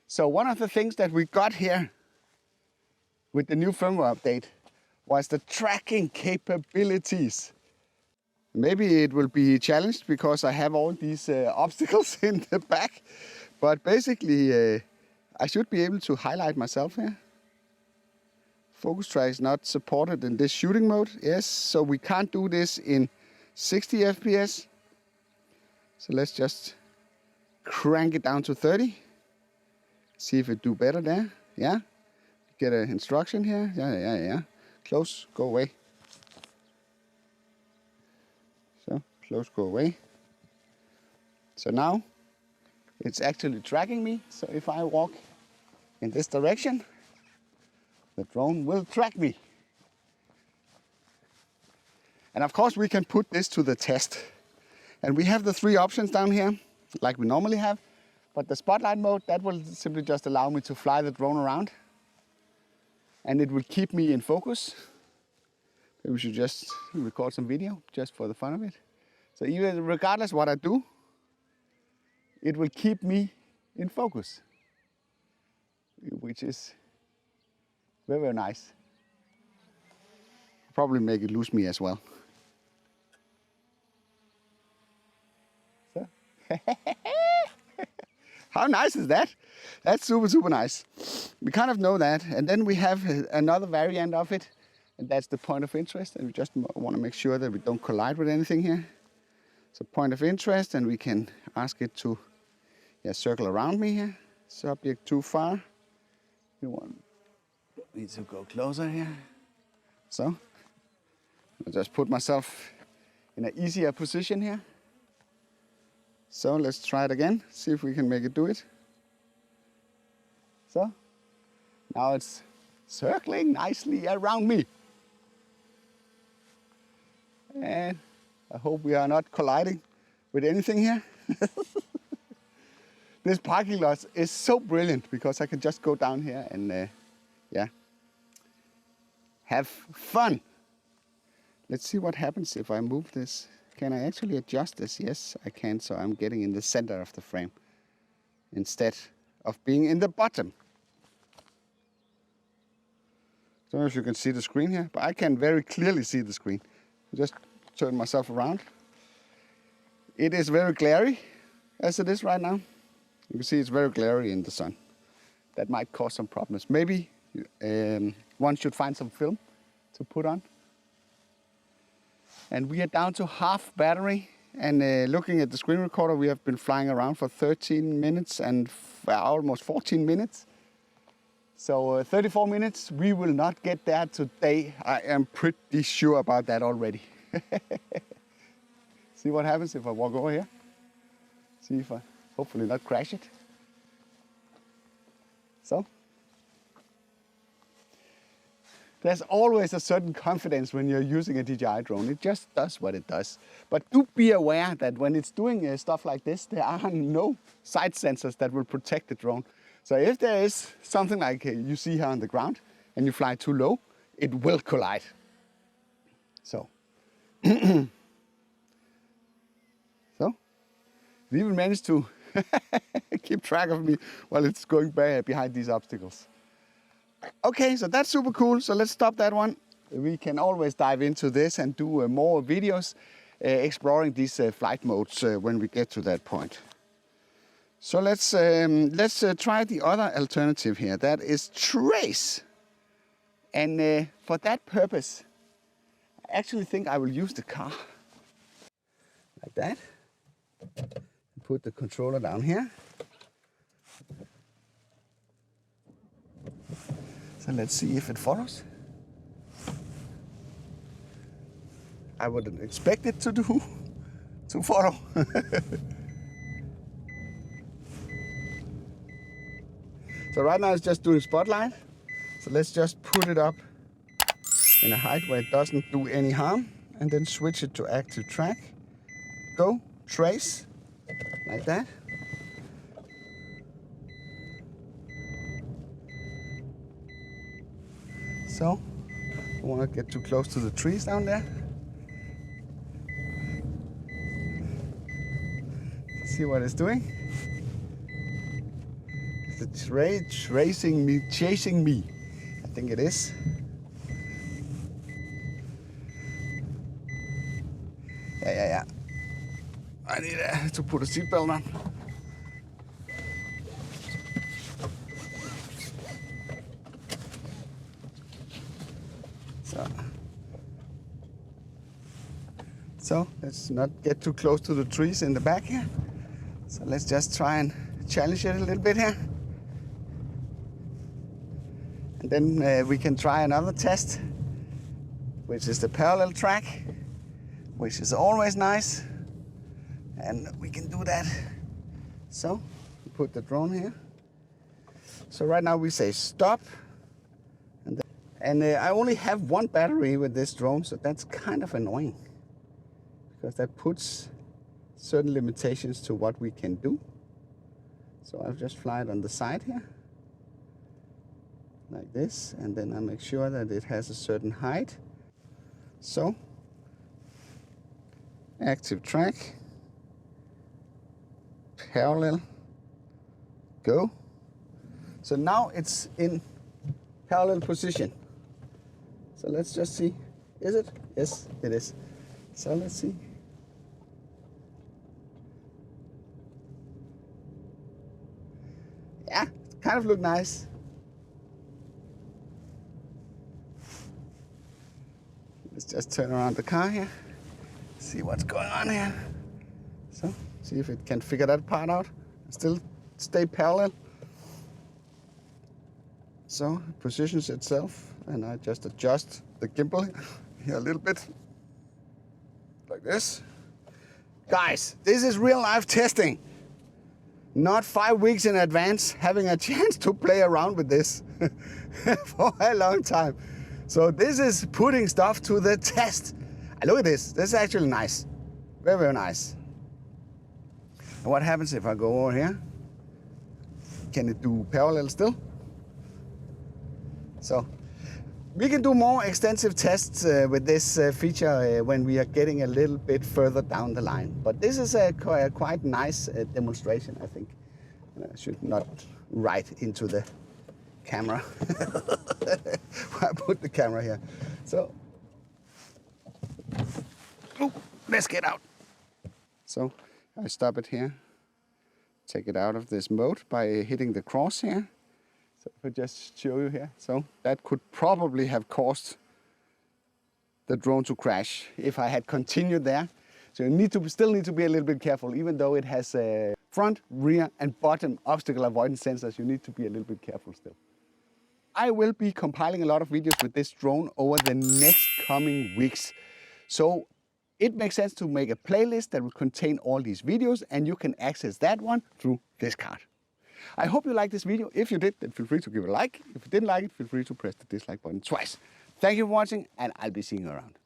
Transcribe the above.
So one of the things that we got here with the new firmware update was the tracking capabilities. Maybe it will be challenged because I have all these obstacles in the back, but basically I should be able to highlight myself here. Focus track is not supported in this shooting mode. Yes, so we can't do this in 60 FPS. So let's just crank it down to 30. See if it do better there. Yeah. Get an instruction here. Yeah. Close, go away. So close, go away. So now it's actually tracking me. So if I walk in this direction, the drone will track me. And of course we can put this to the test. And we have the 3 options down here, like we normally have. But the spotlight mode, that will simply just allow me to fly the drone around. And it will keep me in focus. Maybe we should just record some video, just for the fun of it. So even regardless what I do, it will keep me in focus. Which is very, very nice. Probably make it lose me as well. So. How nice is that? That's super, super nice. We kind of know that. And then we have another variant of it. And that's the point of interest. And we just want to make sure that we don't collide with anything here. So point of interest, and we can ask it to circle around me here. Subject too far. We need to go closer here. So I'll just put myself in an easier position here. So let's try it again, see if we can make it do it. So now it's circling nicely around me. And I hope we are not colliding with anything here. This parking lot is so brilliant because I can just go down here and have fun. Let's see what happens if I move this. Can I actually adjust this? Yes, I can. So I'm getting in the center of the frame instead of being in the bottom. Don't know if you can see the screen here, but I can very clearly see the screen. Just turn myself around. It is very glary as it is right now. You can see it's very glary in the sun. That might cause some problems. Maybe one should find some film to put on. And we are down to half battery. And looking at the screen recorder, we have been flying around for 13 minutes and almost 14 minutes. So 34 minutes, we will not get there today. I am pretty sure about that already. See what happens if I walk over here. See if I hopefully not crash it. So. There's always a certain confidence when you're using a DJI drone. It just does what it does. But do be aware that when it's doing stuff like this, there are no side sensors that will protect the drone. So if there is something like you see here on the ground and you fly too low, it will collide. So, it even managed to keep track of me while it's going behind these obstacles. Okay, so that's super cool. So let's stop that one. We can always dive into this and do more videos exploring these flight modes when we get to that point. So let's try the other alternative here. That is trace. And for that purpose, I actually think I will use the car like that. Put the controller down here. So let's see if it follows. I wouldn't expect it to follow. So right now it's just doing spotlight. So let's just put it up in a height where it doesn't do any harm, and then switch it to active track. Go, trace, like that. So, I don't want to get too close to the trees down there. See what it's doing. the chasing me. I think it is. Yeah. I need to put a seatbelt on. So let's not get too close to the trees in the back here. So let's just try and challenge it a little bit here. And then we can try another test, which is the parallel track, which is always nice. And we can do that. So we put the drone here. So right now we say stop. And I only have one battery with this drone, so that's kind of annoying, because that puts certain limitations to what we can do. So I'll just fly it on the side here, like this, and then I make sure that it has a certain height. So, active track, parallel, go. So now it's in parallel position. So let's just see, is it? Yes, it is. So let's see. Yeah, it kind of look nice. Let's just turn around the car here, see what's going on here. So, see if it can figure that part out. Still stay parallel. So, it positions itself, and I just adjust the gimbal here a little bit, like this. Guys, this is real life testing. Not 5 weeks in advance, having a chance to play around with this for a long time. So this is putting stuff to the test. And look at this, this is actually nice. Very, very nice. And what happens if I go over here? Can it do parallel still? So we can do more extensive tests with this feature when we are getting a little bit further down the line. But this is a quite nice demonstration, I think. I should not write into the camera. I put the camera here. So, let's get out. So I stop it here, take it out of this mode by hitting the cross here. So if I just show you here, so that could probably have caused the drone to crash if I had continued there. So you still need to be a little bit careful, even though it has a front, rear and bottom obstacle avoidance sensors. You need to be a little bit careful still. I will be compiling a lot of videos with this drone over the next coming weeks. So it makes sense to make a playlist that will contain all these videos, and you can access that one through this card. I hope you liked this video. If you did, then feel free to give it a like. If you didn't like it, feel free to press the dislike button twice. Thank you for watching, and I'll be seeing you around.